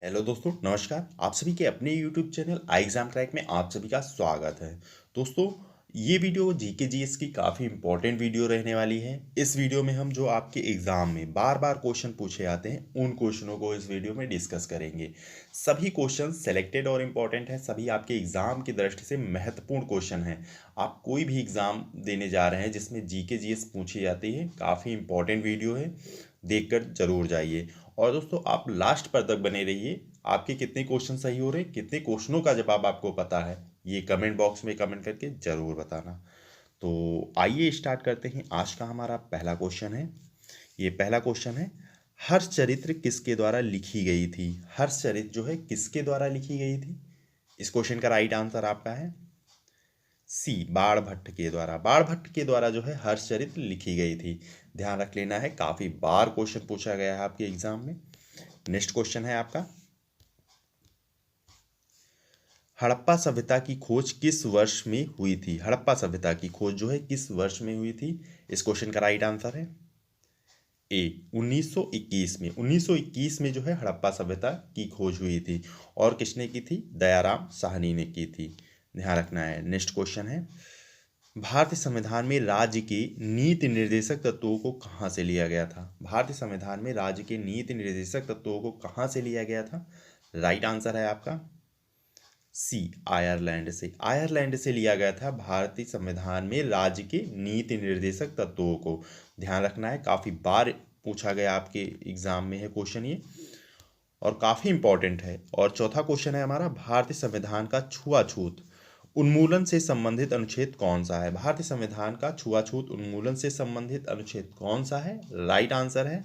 Hello दोस्तों, नमस्कार। आप सभी के अपने यूट्यूब चैनल आई एग्जाम ट्रैक में आप सभी का स्वागत है। दोस्तों, ये वीडियो जीके जीएस की काफ़ी इंपॉर्टेंट वीडियो रहने वाली है। इस वीडियो में हम जो आपके एग्जाम में बार बार क्वेश्चन पूछे आते हैं उन क्वेश्चनों को इस वीडियो में डिस्कस करेंगे। सभी क्वेश्चन सेलेक्टेड और इम्पॉर्टेंट हैं, सभी आपके एग्जाम की दृष्टि से महत्वपूर्ण क्वेश्चन हैं। आप कोई भी एग्जाम देने जा रहे हैं जिसमें जीके जीएस पूछी जाती है, काफ़ी इंपॉर्टेंट वीडियो है, देखकर जरूर जाइए। और दोस्तों, आप लास्ट पर तक बने रहिए। आपके कितने क्वेश्चन सही हो रहे, कितने क्वेश्चनों का जवाब आपको पता है, ये कमेंट बॉक्स में कमेंट करके जरूर बताना। तो आइए स्टार्ट करते हैं। आज का हमारा पहला क्वेश्चन है। ये पहला क्वेश्चन है, हर्ष चरित्र किसके द्वारा लिखी गई थी? हर्ष चरित्र जो है किसके द्वारा लिखी गई थी? इस क्वेश्चन का राइट आंसर आपका है सी, बाणभट्ट के द्वारा। बाणभट्ट के द्वारा जो है हर्षचरित्र लिखी गई थी। ध्यान रख लेना है, काफी बार क्वेश्चन पूछा गया है आपके एग्जाम में। नेक्स्ट क्वेश्चन है आपका, हड़प्पा सभ्यता की खोज किस वर्ष में हुई थी? हड़प्पा सभ्यता की खोज जो है किस वर्ष में हुई थी? इस क्वेश्चन का राइट आंसर है ए, 1921 में। 1921 में जो है हड़प्पा सभ्यता की खोज हुई थी। और किसने की थी? दयाराम साहनी ने की थी। ध्यान रखना है। नेक्स्ट क्वेश्चन है, भारतीय संविधान में राज्य के नीति निर्देशक तत्वों को कहाँ से लिया गया था? भारतीय संविधान में राज्य के नीति निर्देशक तत्वों को कहाँ से लिया गया था? राइट आंसर है आपका सी, आयरलैंड से। आयरलैंड से लिया गया था भारतीय संविधान में राज्य के नीति निर्देशक तत्वों को। ध्यान रखना है, काफी बार पूछा गया आपके एग्जाम में है क्वेश्चन ये, और काफी इंपॉर्टेंट है। और चौथा क्वेश्चन है हमारा, भारतीय संविधान का छुआछूत उन्मूलन से संबंधित अनुच्छेद कौन सा है? भारतीय संविधान का छुआछूत उन्मूलन से संबंधित अनुच्छेद कौन सा है? राइट आंसर है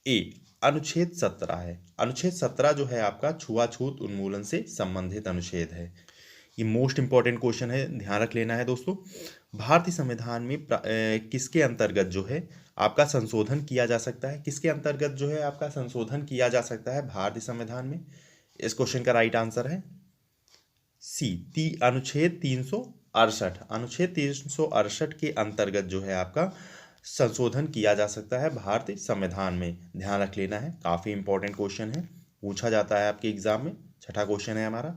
ए, अनुच्छेद 17 है। अनुच्छेद 17 जो है आपका छुआछूत उन्मूलन से संबंधित अनुच्छेद है। ये मोस्ट इंपॉर्टेंट क्वेश्चन है, ध्यान रख लेना है दोस्तों। भारतीय संविधान में किसके अंतर्गत जो है आपका संशोधन किया जा सकता है? किसके अंतर्गत जो है आपका संशोधन किया जा सकता है भारतीय संविधान में? इस क्वेश्चन का राइट आंसर है सी, अनुच्छेद 368। अनुच्छेद 368 के अंतर्गत जो है आपका संशोधन किया जा सकता है भारतीय संविधान में। ध्यान रख लेना है, काफी इंपॉर्टेंट क्वेश्चन है, पूछा जाता है आपके एग्जाम में। छठा क्वेश्चन है हमारा,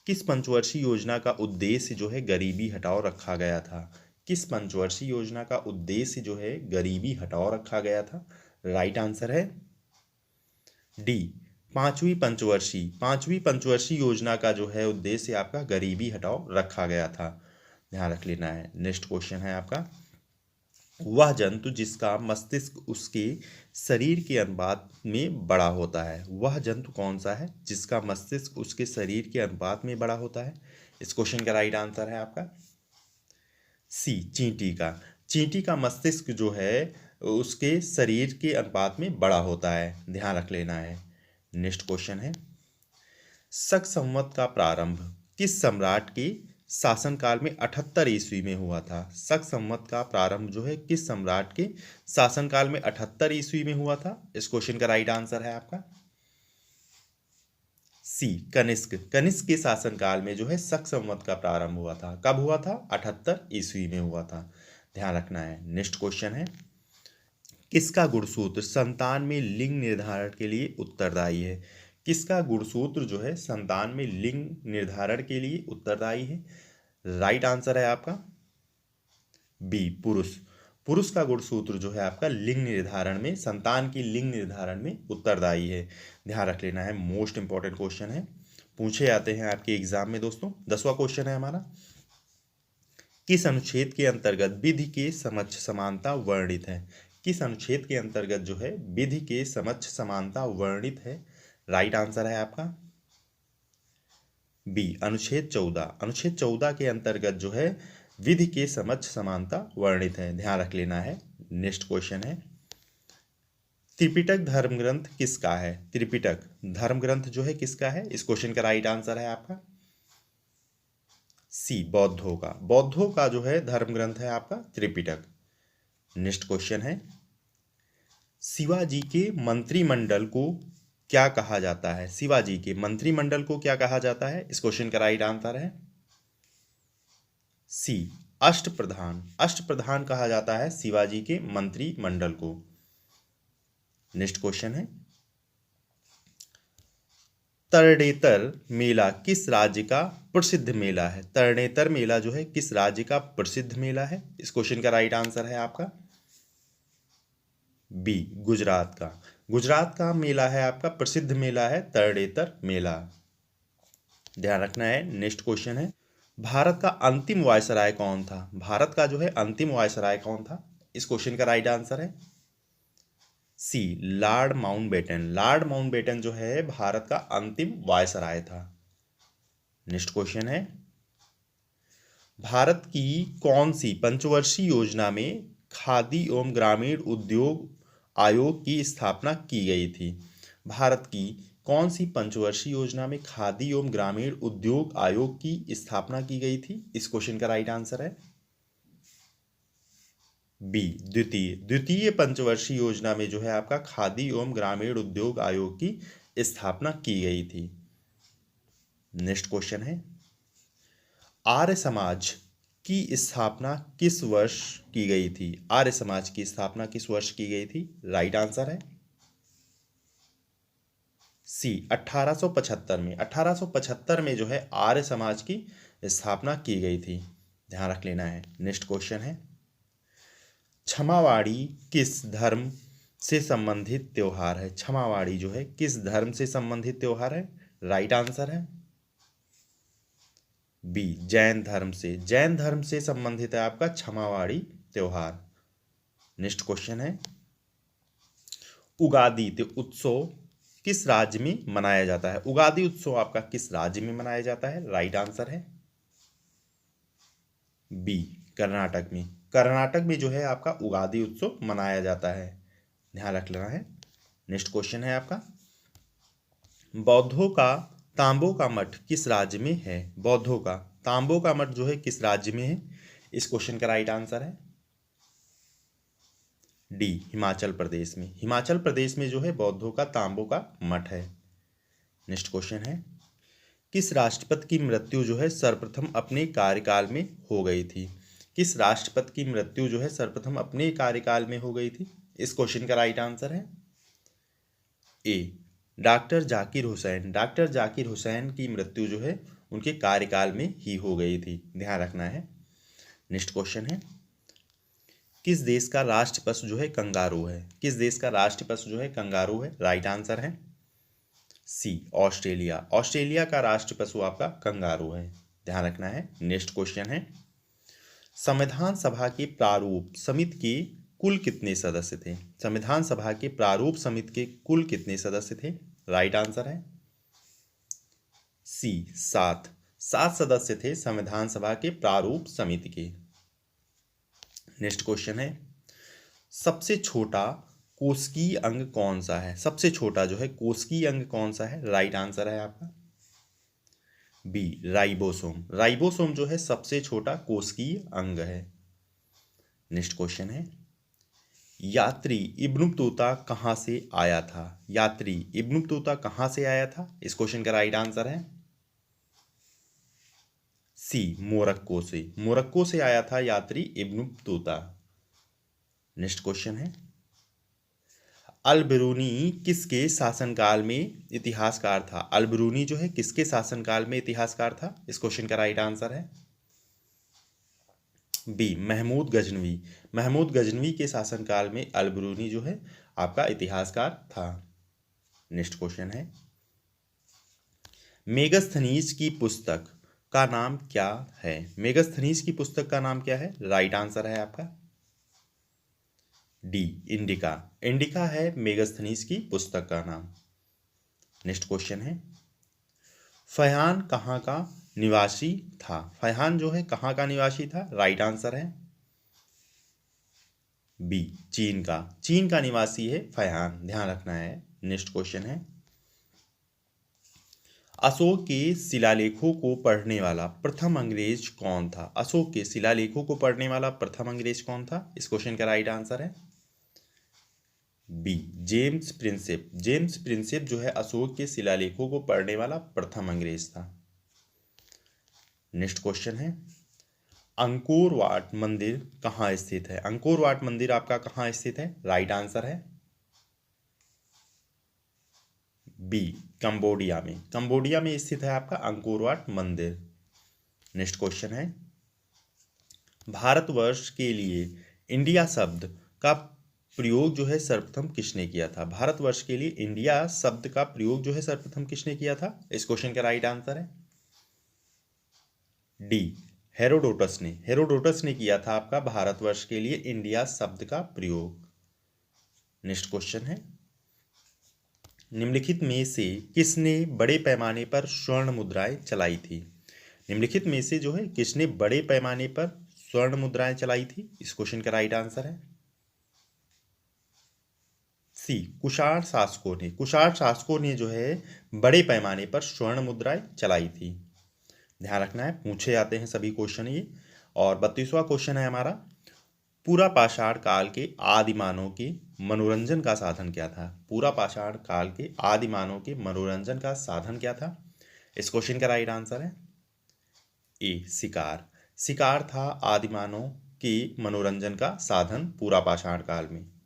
किस पंचवर्षीय योजना का उद्देश्य जो है गरीबी हटाओ रखा गया था? किस पंचवर्षीय योजना का उद्देश्य जो है गरीबी हटाओ रखा गया था? राइट आंसर है डी, पांचवी पंचवर्षीय योजना का जो है उद्देश्य आपका गरीबी हटाओ रखा गया था। ध्यान रख लेना है। नेक्स्ट क्वेश्चन है आपका, वह जंतु जिसका मस्तिष्क उसके शरीर के अनुपात में बड़ा होता है? वह जंतु कौन सा है जिसका मस्तिष्क उसके शरीर के अनुपात में बड़ा होता है? इस क्वेश्चन का राइट आंसर है आपका सी, चींटी का। चींटी का मस्तिष्क जो है उसके शरीर के अनुपात में बड़ा होता है। ध्यान रख लेना है। नेक्स्ट क्वेश्चन है, शक संवत का प्रारंभ किस सम्राट के शासनकाल में 78 ईस्वी में हुआ था? शक संवत का प्रारंभ जो है किस सम्राट के शासनकाल में 78 ईस्वी में हुआ था? इस क्वेश्चन का राइट आंसर है आपका सी, कनिष्क। कनिष्क के शासनकाल में जो है शक संवत का प्रारंभ हुआ था। कब हुआ था? 78 ईस्वी में हुआ था। ध्यान रखना है। नेक्स्ट क्वेश्चन है, किसका गुणसूत्र संतान में लिंग निर्धारण के लिए उत्तरदायी है? किसका गुणसूत्र जो है संतान में लिंग निर्धारण के लिए उत्तरदायी है? राइट आंसर है आपका बी, पुरुष। पुरुष का गुणसूत्र जो है आपका लिंग निर्धारण में, संतान की लिंग निर्धारण में उत्तरदायी है। ध्यान रख लेना है, मोस्ट इंपॉर्टेंट क्वेश्चन है, पूछे जाते हैं आपके एग्जाम में दोस्तों। 10वां क्वेश्चन है हमारा, किस अनुच्छेद के अंतर्गत विधि के समक्ष समानता वर्णित है? किस अनुच्छेद के अंतर्गत जो है विधि के समक्ष समानता वर्णित है? राइट आंसर है आपका बी, अनुच्छेद 14। अनुच्छेद 14 के अंतर्गत जो है विधि के समक्ष समानता वर्णित है। ध्यान रख लेना है। नेक्स्ट क्वेश्चन है, त्रिपिटक धर्म ग्रंथ किसका है? त्रिपिटक धर्म ग्रंथ जो है किसका है? इस क्वेश्चन का राइट आंसर है आपका सी, बौद्धों का। बौद्धों का जो है धर्म ग्रंथ है आपका त्रिपिटक। नेक्स्ट क्वेश्चन है, शिवाजी के मंत्रिमंडल को क्या कहा जाता है? शिवाजी के मंत्रिमंडल को क्या कहा जाता है? इस क्वेश्चन का राइट आंसर है सी, अष्टप्रधान। अष्टप्रधान कहा जाता है शिवाजी के मंत्रिमंडल को। नेक्स्ट क्वेश्चन है, तरणेतर मेला किस राज्य का प्रसिद्ध मेला है? तरणेतर मेला जो है किस राज्य का प्रसिद्ध मेला है? इस क्वेश्चन का राइट आंसर है आपका बी, गुजरात का। गुजरात का मेला है आपका, प्रसिद्ध मेला है तरणेतर मेला। ध्यान रखना है। नेक्स्ट क्वेश्चन है, भारत का अंतिम वायसराय कौन था? भारत का जो है अंतिम वायसराय कौन था? इस क्वेश्चन का राइट आंसर है सी, लॉर्ड माउंटबेटन। लॉर्ड माउंटबेटन जो है भारत का अंतिम वायसराय था। नेक्स्ट क्वेश्चन है, भारत की कौन सी पंचवर्षीय योजना में खादी एवं ग्रामीण उद्योग आयोग की स्थापना की गई थी? भारत की कौन सी पंचवर्षीय योजना में खादी एवं ग्रामीण उद्योग आयोग की स्थापना की गई थी? इस क्वेश्चन का राइट आंसर है बी, द्वितीय पंचवर्षीय योजना में जो है आपका खादी एवं ग्रामीण उद्योग आयोग की स्थापना की गई थी। नेक्स्ट क्वेश्चन है, आर्य समाज की स्थापना किस वर्ष की गई थी? आर्य समाज की स्थापना किस वर्ष की गई थी? राइट आंसर है सी, 1875 में। 1875 में जो है आर्य समाज की स्थापना की गई थी। ध्यान रख लेना है। नेक्स्ट क्वेश्चन है, क्षमावाणी किस धर्म से संबंधित त्योहार है? क्षमावाणी जो है किस धर्म से संबंधित त्योहार है? राइट आंसर है बी, जैन धर्म से। जैन धर्म से संबंधित है आपका क्षमावाणी त्योहार। नेक्स्ट क्वेश्चन है, उगादि उत्सव किस राज्य में मनाया जाता है? उगादि उत्सव आपका किस राज्य में मनाया जाता है? राइट आंसर है बी, कर्नाटक में। कर्नाटक में जो है आपका उगादि उत्सव मनाया जाता है। ध्यान रख लेना है। नेक्स्ट क्वेश्चन है आपका, बौद्धों का तांबो का मठ किस राज्य में है? बौद्धों का तांबो का मठ जो है किस राज्य में है? इस क्वेश्चन का राइट आंसर है डी, हिमाचल प्रदेश में। हिमाचल प्रदेश में जो है बौद्धों का तांबो का मठ है। नेक्स्ट क्वेश्चन है, किस राष्ट्रपति की मृत्यु जो है सर्वप्रथम अपने कार्यकाल में हो गई थी? किस राष्ट्रपति की मृत्यु जो है सर्वप्रथम अपने कार्यकाल में हो गई थी? इस क्वेश्चन का राइट आंसर है ए, डॉक्टर जाकिर हुसैन। डॉक्टर जाकिर हुसैन की मृत्यु जो है उनके कार्यकाल में ही हो गई थी। ध्यान रखना है। नेक्स्ट क्वेश्चन है, किस देश का राष्ट्र पशु जो है कंगारू है? किस देश का राष्ट्र पशु जो है कंगारू है? राइट आंसर है सी, ऑस्ट्रेलिया। ऑस्ट्रेलिया का राष्ट्र पशु आपका कंगारू है। ध्यान रखना है। नेक्स्ट क्वेश्चन है, संविधान सभा के प्रारूप समिति के कुल कितने सदस्य थे? संविधान सभा के प्रारूप समिति के कुल कितने सदस्य थे? राइट आंसर है सी, 7। 7 सदस्य थे संविधान सभा के प्रारूप समिति के। नेक्स्ट क्वेश्चन है, सबसे छोटा कोशिकीय अंग कौन सा है? सबसे छोटा जो है कोशिकीय अंग कौन सा है? राइट आंसर है आपका बी, राइबोसोम। राइबोसोम जो है सबसे छोटा कोशिकीय अंग है। नेक्स्ट क्वेश्चन है, यात्री इब्न बतूता कहाँ से आया था? यात्री इब्न बतूता कहाँ से आया था? इस क्वेश्चन का राइट आंसर है सी, मोरक्को से। मोरक्को से आया था यात्री इब्न बतूता। नेक्स्ट क्वेश्चन है, अल बिरूनी किसके शासनकाल में इतिहासकार था? अल बिरूनी जो है किसके शासनकाल में इतिहासकार था? इस क्वेश्चन का राइट आंसर है बी, महमूद गजनवी। महमूद गजनवी के शासनकाल में अल बिरूनी जो है आपका इतिहासकार था। नेक्स्ट क्वेश्चन है, मेगस्थनीज की पुस्तक का नाम क्या है? मेगस्थनीज की पुस्तक का नाम क्या है? राइट आंसर है आपका डी, इंडिका। इंडिका है मेगस्थनीज की पुस्तक का नाम। नेक्स्ट क्वेश्चन है, फैहान कहाँ का निवासी था? फैहान जो है कहाँ का निवासी था? राइट आंसर है बी, चीन का। चीन का निवासी है फैहान। ध्यान रखना है। नेक्स्ट क्वेश्चन है, अशोक के शिलालेखों को पढ़ने वाला प्रथम अंग्रेज कौन था? अशोक के शिलालेखों को पढ़ने वाला प्रथम अंग्रेज कौन था? इस क्वेश्चन का राइट आंसर है B, James Prinsep. James Prinsep जो है अशोक के शिलालेखों को पढ़ने वाला प्रथम अंग्रेज था। नेक्स्ट क्वेश्चन है, अंकोर वाट मंदिर कहाँ स्थित है? अंकोर वाट मंदिर आपका कहाँ स्थित है? राइट आंसर है बी कंबोडिया में। कंबोडिया में स्थित है आपका अंकोरवाट मंदिर। नेक्स्ट क्वेश्चन है, भारतवर्ष के लिए इंडिया शब्द का प्रयोग जो है सर्वप्रथम किसने किया था? भारतवर्ष के लिए इंडिया शब्द का प्रयोग जो है सर्वप्रथम किसने किया था? इस क्वेश्चन का राइट आंसर है डी हेरोडोटस ने। हेरोडोटस ने किया था आपका भारतवर्ष के लिए इंडिया शब्द का प्रयोग। नेक्स्ट क्वेश्चन है, निम्नलिखित में से किसने बड़े पैमाने पर स्वर्ण मुद्राएं चलाई थी? निम्नलिखित में से जो है किसने बड़े पैमाने पर स्वर्ण मुद्राएं चलाई थी? इस क्वेश्चन का राइट आंसर है सी कुषाण शासकों ने। कुषाण शासकों ने जो है बड़े पैमाने पर स्वर्ण मुद्राएं चलाई थी। ध्यान रखना है, पूछे जाते हैं सभी क्वेश्चन ये। और 32वां क्वेश्चन है हमारा, पूरा पाषाण काल के आदि मानव के मनोरंजन का साधन क्या था? पूरा पाषाण काल के आदि मानव के मनोरंजन का साधन क्या था? इस क्वेश्चन का राइट आंसर है ए शिकार। शिकार था आदि मानव के मनोरंजन का साधन पूरा पाषाण काल में।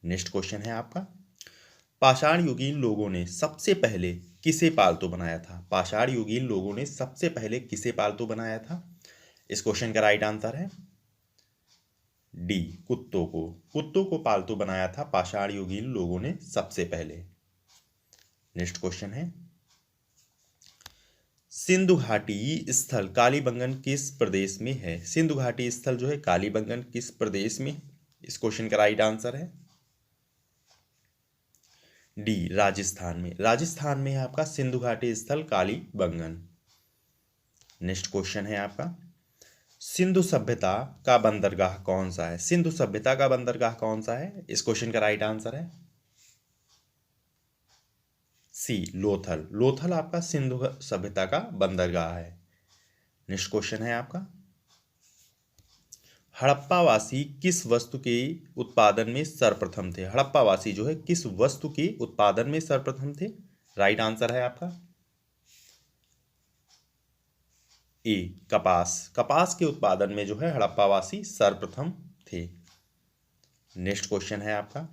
नेक्स्ट क्वेश्चन है आपका, पाषाण युगीन लोगों ने सबसे पहले किसे पालतू बनाया था? पाषाण युगीन लोगों ने सबसे पहले किसे पालतू बनाया था? इस क्वेश्चन का राइट आंसर है डी कुत्तों को। कुत्तों को पालतू बनाया था पाषाण युगीन लोगों ने सबसे पहले। नेक्स्ट क्वेश्चन है, सिंधु घाटी स्थल कालीबंगन किस प्रदेश में है? सिंधु घाटी स्थल जो है कालीबंगन किस प्रदेश में? इस क्वेश्चन का राइट आंसर है डी राजस्थान में। राजस्थान में है आपका सिंधु घाटी स्थल कालीबंगन। नेक्स्ट क्वेश्चन है आपका, सिंधु सभ्यता का बंदरगाह कौन सा है? सिंधु सभ्यता का बंदरगाह कौन सा है? इस क्वेश्चन का राइट आंसर है सी लोथल। लोथल आपका सिंधु सभ्यता का बंदरगाह है। नेक्स्ट क्वेश्चन है आपका, हड़प्पावासी किस वस्तु के उत्पादन में सर्वप्रथम थे? हड़प्पावासी जो है किस वस्तु के उत्पादन में सर्वप्रथम थे? राइट आंसर है आपका ए कपास। कपास के उत्पादन में जो है हड़प्पावासी सर्वप्रथम थे। नेक्स्ट क्वेश्चन है आपका,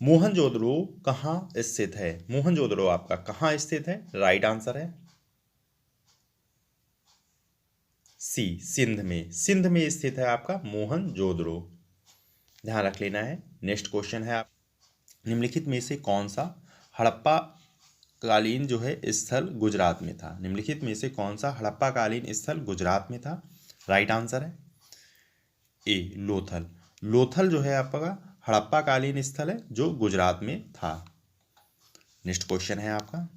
मोहनजोदड़ो कहाँ स्थित है? मोहनजोदड़ो आपका कहाँ स्थित है? राइट आंसर है सी सिंध में। सिंध में स्थित है आपका मोहनजोदड़ो। ध्यान रख लेना है। नेक्स्ट क्वेश्चन है आप, निम्नलिखित में से कौन सा हड़प्पा कालीन जो है स्थल गुजरात में था? निम्नलिखित में से कौन सा हड़प्पा कालीन स्थल गुजरात में था? राइट आंसर है ए लोथल। लोथल जो है आपका हड़प्पा कालीन स्थल है जो गुजरात में था। नेक्स्ट क्वेश्चन है आपका,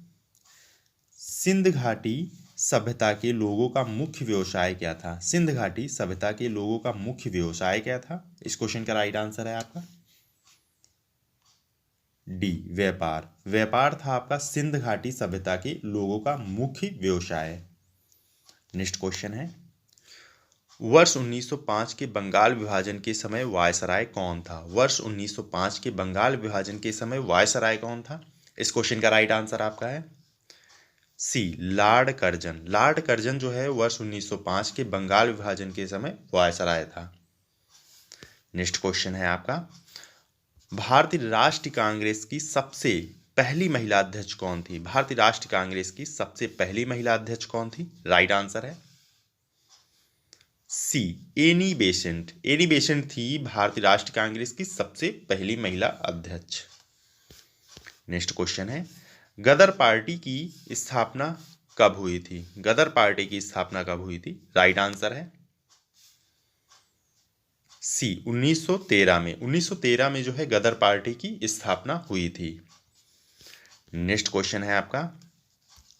सिंध घाटी सभ्यता के लोगों का मुख्य व्यवसाय क्या था? सिंध घाटी सभ्यता के लोगों का मुख्य व्यवसाय क्या था? इस क्वेश्चन का राइट आंसर है आपका डी व्यापार। व्यापार था आपका सिंध घाटी सभ्यता के लोगों का मुख्य व्यवसाय। नेक्स्ट क्वेश्चन है, वर्ष 1905 के बंगाल विभाजन के समय वायसराय कौन था? वर्ष 1905 के बंगाल विभाजन के समय वायसराय कौन था? इस क्वेश्चन का राइट आंसर आपका है सी लॉर्ड कर्जन। लॉर्ड कर्जन जो है वर्ष 1905 के बंगाल विभाजन के समय वायसराय था। नेक्स्ट क्वेश्चन है आपका, भारतीय राष्ट्रीय कांग्रेस की सबसे पहली महिला अध्यक्ष कौन थी? भारतीय राष्ट्रीय कांग्रेस की सबसे पहली महिला अध्यक्ष कौन थी? राइट आंसर है see Annie Besant. Annie Besant थी भारतीय राष्ट्रीय कांग्रेस की सबसे पहली महिला अध्यक्ष। नेक्स्ट क्वेश्चन है, गदर पार्टी की स्थापना कब हुई थी? गदर पार्टी की स्थापना कब हुई थी? राइट आंसर है सी 1913 में। 1913 में जो है गदर पार्टी की स्थापना हुई थी। नेक्स्ट क्वेश्चन है आपका,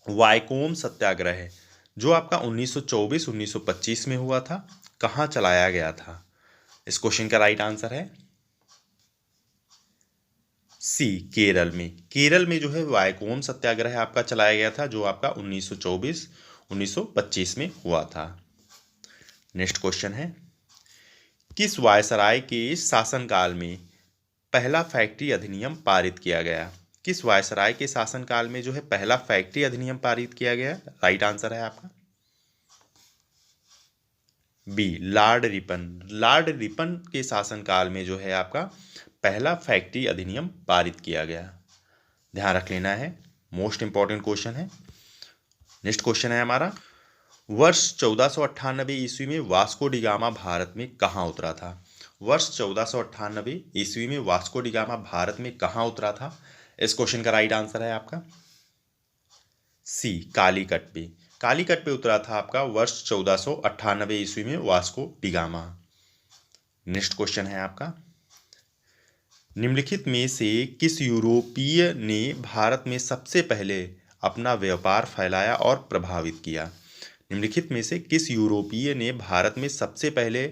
वाइकोम सत्याग्रह जो आपका 1924-1925 में हुआ था, कहाँ चलाया गया था? इस क्वेश्चन का राइट आंसर है सी केरल में। केरल में जो है वाइकोम सत्याग्रह आपका चलाया गया था जो आपका 1924-1925 में हुआ था। नेक्स्ट क्वेश्चन है, किस वायसराय के शासनकाल में पहला फैक्ट्री अधिनियम पारित किया गया? किस वायसराय के शासनकाल में जो है पहला फैक्ट्री अधिनियम पारित किया गया? राइट आंसर है आपका B Lord Ripon. Lord Ripon के शासनकाल में जो है आपका पहला फैक्ट्री अधिनियम पारित किया गया। ध्यान रख लेना है, मोस्ट इंपॉर्टेंट क्वेश्चन है। नेक्स्ट क्वेश्चन है हमारा, वर्ष 1498 ईस्वी में वास्को डी गामा भारत में कहाँ उतरा था? वर्ष 1498 ईस्वी में वास्को डी गामा भारत में कहाँ उतरा था? इस क्वेश्चन का राइट आंसर है आपका सी, कालीकट पे। कालीकट पे उतरा था आपका वर्ष 1498 ईस्वी में Vasco D gamma. Next question है आपका, निम्नलिखित में से किस यूरोपीय ने भारत में सबसे पहले अपना व्यापार फैलाया और प्रभावित किया? निम्नलिखित में से किस यूरोपीय ने भारत में सबसे पहले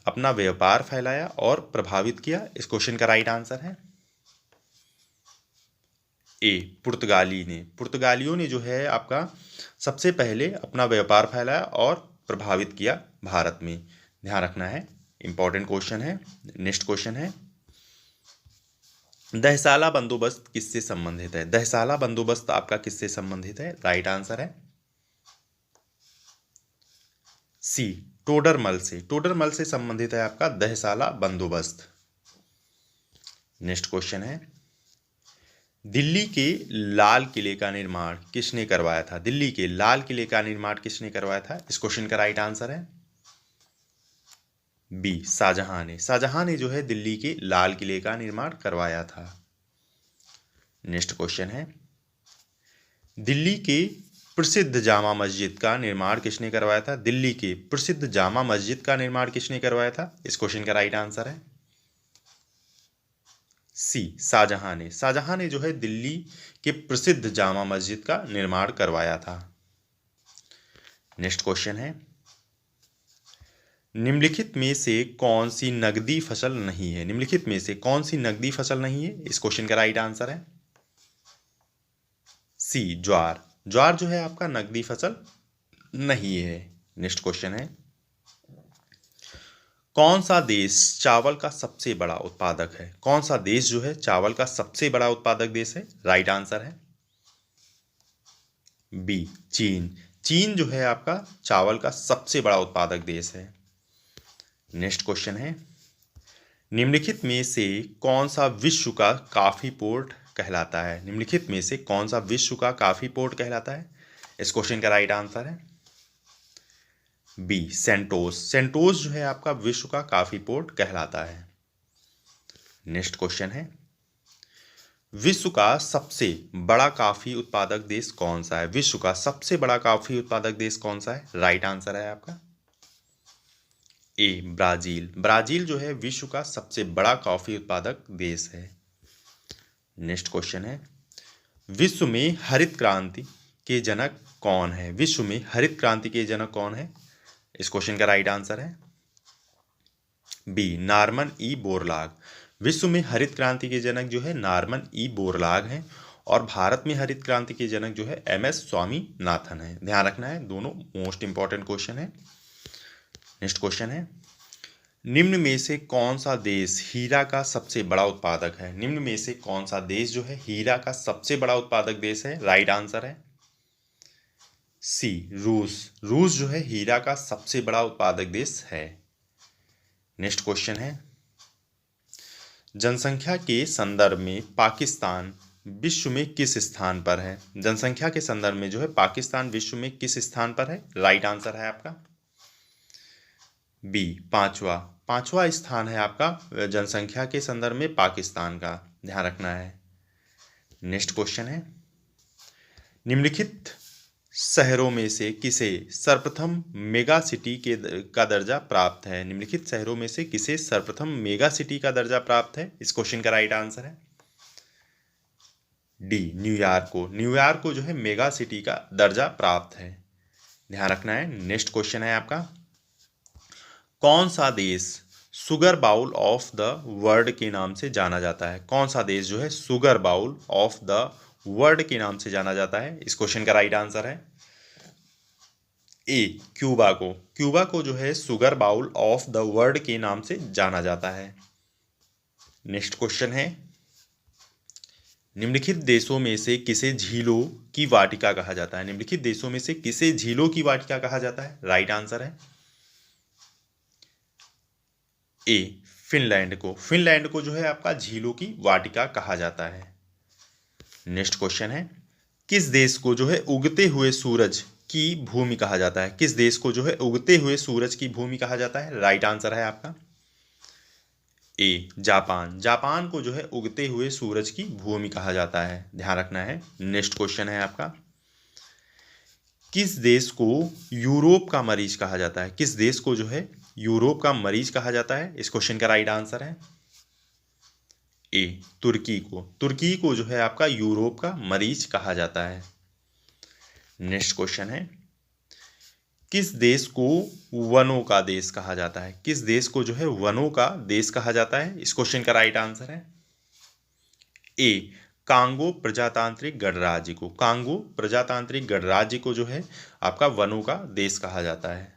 अपना व्यापार फैलाया और प्रभावित किया? इस क्वेश्चन का राइट आंसर है ए, पुर्तगाली ने। पुर्तगालियों ने जो है आपका सबसे पहले अपना व्यापार फैलाया और प्रभावित किया भारत में। ध्यान रखना है, इंपॉर्टेंट क्वेश्चन है। नेक्स्ट क्वेश्चन है, दहसाला बंदोबस्त किससे संबंधित है? दहसाला बंदोबस्त आपका किससे संबंधित है? राइट आंसर है सी, टोडरमल से। टोडरमल से संबंधित है आपका दहसाला बंदोबस्त। नेक्स्ट क्वेश्चन है, दिल्ली के लाल किले का निर्माण किसने करवाया था? दिल्ली के लाल किले का निर्माण किसने करवाया था? इस क्वेश्चन का राइट आंसर है बी, शाहजहां ने। शाहजहां ने जो है दिल्ली के लाल किले का निर्माण करवाया था। नेक्स्ट क्वेश्चन है, दिल्ली के प्रसिद्ध जामा मस्जिद का निर्माण किसने करवाया था? दिल्ली के प्रसिद्ध जामा मस्जिद का निर्माण किसने करवाया था? इस क्वेश्चन का राइट आंसर है सी, शाहजहां ने। शाहजहां ने जो है दिल्ली के प्रसिद्ध जामा मस्जिद का निर्माण करवाया था। नेक्स्ट क्वेश्चन है, निम्नलिखित में से कौन सी नकदी फसल नहीं है? निम्नलिखित में से कौन सी नकदी फसल नहीं है? इस क्वेश्चन का राइट आंसर है सी, ज्वार। ज्वार जो है आपका नकदी फसल नहीं है। नेक्स्ट क्वेश्चन है, कौन सा देश चावल का सबसे बड़ा उत्पादक है? कौन सा देश जो है चावल का सबसे बड़ा उत्पादक देश है? राइट आंसर है बी, चीन। चीन जो है आपका चावल का सबसे बड़ा उत्पादक देश है। नेक्स्ट क्वेश्चन है, निम्नलिखित में से कौन सा विश्व का कॉफी पोर्ट कहलाता है? निम्नलिखित में से कौन सा विश्व का कॉफी पोर्ट कहलाता है? इस क्वेश्चन का राइट आंसर है बी, सेंटोस। सेंटोस जो है आपका विश्व का कॉफी पोर्ट कहलाता है। नेक्स्ट क्वेश्चन है, विश्व का सबसे बड़ा कॉफी उत्पादक देश कौन सा है? विश्व का सबसे बड़ा कॉफी उत्पादक देश कौन सा है? राइट आंसर है आपका ए, ब्राजील। ब्राजील जो है विश्व का सबसे बड़ा कॉफी उत्पादक देश है। नेक्स्ट क्वेश्चन है, विश्व में हरित क्रांति के जनक कौन है? विश्व में हरित क्रांति के जनक कौन है? इस क्वेश्चन का राइट आंसर है बी, नार्मन ई बोरलाग। विश्व में हरित क्रांति के जनक जो है नार्मन ई बोरलाग हैं और भारत में हरित क्रांति के जनक जो है MS स्वामीनाथन है। ध्यान रखना है, दोनों मोस्ट इंपॉर्टेंट क्वेश्चन है। नेक्स्ट क्वेश्चन है, निम्न में से कौन सा देश हीरा का सबसे बड़ा उत्पादक है? निम्न में से कौन सा देश जो है हीरा का सबसे बड़ा उत्पादक देश है? राइट आंसर है सी, रूस। रूस जो है हीरा का सबसे बड़ा उत्पादक देश है। नेक्स्ट क्वेश्चन है, जनसंख्या के संदर्भ में पाकिस्तान विश्व में किस स्थान पर है? जनसंख्या के संदर्भ में जो है पाकिस्तान विश्व में किस स्थान पर है? राइट आंसर है आपका बी, पांचवा। पांचवा स्थान है आपका जनसंख्या के संदर्भ में पाकिस्तान का। ध्यान रखना है। नेक्स्ट क्वेश्चन है, निम्नलिखित शहरों में से किसे सर्वप्रथम मेगा सिटी का दर्जा प्राप्त है? निम्नलिखित शहरों में से किसे सर्वप्रथम मेगा सिटी का दर्जा प्राप्त है? इस क्वेश्चन का राइट आंसर है डी, न्यूयॉर्क को। न्यूयॉर्क को जो है मेगा सिटी का दर्जा प्राप्त है। ध्यान रखना है। नेक्स्ट क्वेश्चन है आपका, कौन सा देश sugar bowl of the world के नाम से जाना जाता है? कौन सा देश जो है sugar bowl of the world के नाम से जाना जाता है? इस क्वेश्चन का राइट आंसर है ए, क्यूबा को। क्यूबा को जो है sugar bowl of the world के नाम से जाना जाता है। नेक्स्ट क्वेश्चन है, निम्नलिखित देशों में से किसे झीलों की वाटिका कहा जाता है? निम्नलिखित देशों में से किसे झीलों की वाटिका कहा जाता है? राइट आंसर है ए, फिनलैंड को। फिनलैंड को जो है आपका झीलों की वाटिका कहा जाता है। नेक्स्ट क्वेश्चन है, किस देश को जो है उगते हुए सूरज की भूमि कहा जाता है? किस देश को जो है उगते हुए सूरज की भूमि कहा जाता है? राइट आंसर है आपका ए जापान। जापान को जो है उगते हुए सूरज की भूमि कहा जाता है, ध्यान रखना है। नेक्स्ट क्वेश्चन है आपका, किस देश को यूरोप का मरीज कहा जाता है? किस देश को जो है यूरोप का मरीज कहा जाता है? इस क्वेश्चन का राइट आंसर है ए तुर्की को। तुर्की को जो है आपका यूरोप का मरीज कहा जाता है। नेक्स्ट क्वेश्चन है, किस देश को वनों का देश कहा जाता है? किस देश को जो है वनों का देश कहा जाता है? इस क्वेश्चन का राइट आंसर है ए कांगो प्रजातांत्रिक गणराज्य को। कांगो प्रजातांत्रिक गणराज्य को जो है आपका वनों का देश कहा जाता है।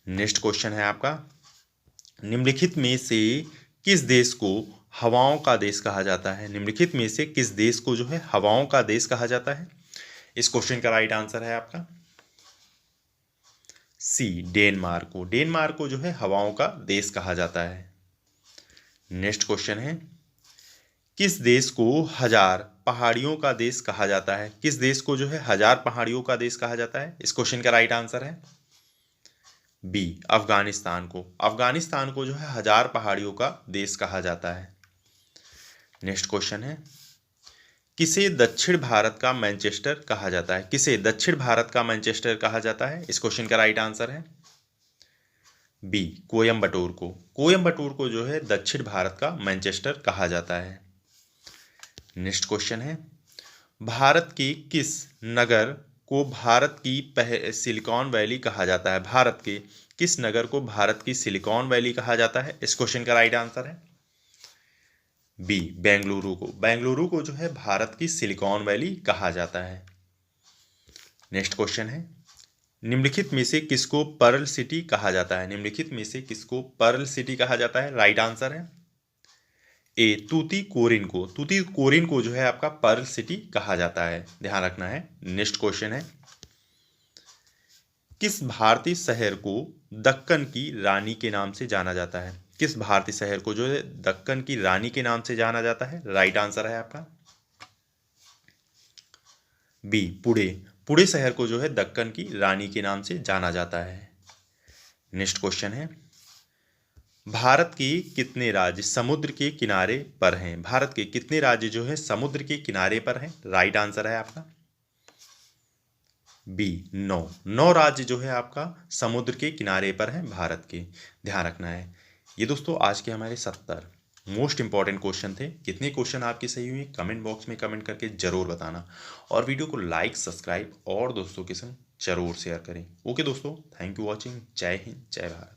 नेक्स्ट क्वेश्चन है आपका, निम्नलिखित में से किस देश को हवाओं का देश कहा जाता है? निम्नलिखित में से किस देश को जो है हवाओं का देश कहा जाता है? इस क्वेश्चन का राइट आंसर है आपका सी डेनमार्क को। डेनमार्क को जो है हवाओं का देश कहा जाता है। नेक्स्ट क्वेश्चन है, किस देश को हजार पहाड़ियों का देश कहा जाता है? किस देश को जो है हजार पहाड़ियों का देश कहा जाता है? इस क्वेश्चन का राइट आंसर है बी अफगानिस्तान को। अफगानिस्तान को जो है हजार पहाड़ियों का देश कहा जाता है। नेक्स्ट क्वेश्चन है, किसे दक्षिण भारत का मैनचेस्टर कहा जाता है? किसे दक्षिण भारत का मैनचेस्टर कहा जाता है? इस क्वेश्चन का राइट आंसर है बी कोयम्बटूर को। कोयम्बटूर को जो है दक्षिण भारत का मैनचेस्टर कहा जाता है। नेक्स्ट क्वेश्चन है, भारत के किस नगर को भारत की सिलिकॉन वैली कहा जाता है? भारत के किस नगर को भारत की सिलिकॉन वैली कहा जाता है? इस क्वेश्चन का राइट आंसर है बी बेंगलुरु को। बेंगलुरु को जो है भारत की सिलिकॉन वैली कहा जाता है। नेक्स्ट क्वेश्चन है, निम्नलिखित में से किसको पर्ल सिटी कहा जाता है? निम्नलिखित में से किसको पर्ल सिटी कहा जाता है? राइट आंसर है ए तूतीकोरिन को। तूतीकोरिन को जो है आपका पर्ल सिटी कहा जाता है, ध्यान रखना है। नेक्स्ट क्वेश्चन है, किस भारतीय शहर को दक्कन की रानी के नाम से जाना जाता है? किस भारतीय शहर को जो है दक्कन की रानी के नाम से जाना जाता है? राइट आंसर है आपका बी पुणे। पुणे शहर को जो है दक्कन की रानी के नाम से जाना जाता है। नेक्स्ट क्वेश्चन है, भारत के कितने राज्य समुद्र के किनारे पर हैं? भारत के कितने राज्य जो है समुद्र के किनारे पर हैं? राइट आंसर है आपका बी 9। 9 राज्य जो है आपका समुद्र के किनारे पर हैं भारत के, ध्यान रखना है। ये दोस्तों आज के हमारे 70 मोस्ट इंपॉर्टेंट क्वेश्चन थे। कितने क्वेश्चन आपके सही हुए कमेंट बॉक्स में कमेंट करके जरूर बताना, और वीडियो को लाइक सब्सक्राइब और दोस्तों के संग जरूर शेयर करें। ओके दोस्तों, थैंक यू वॉचिंग। जय हिंद, जय भारत।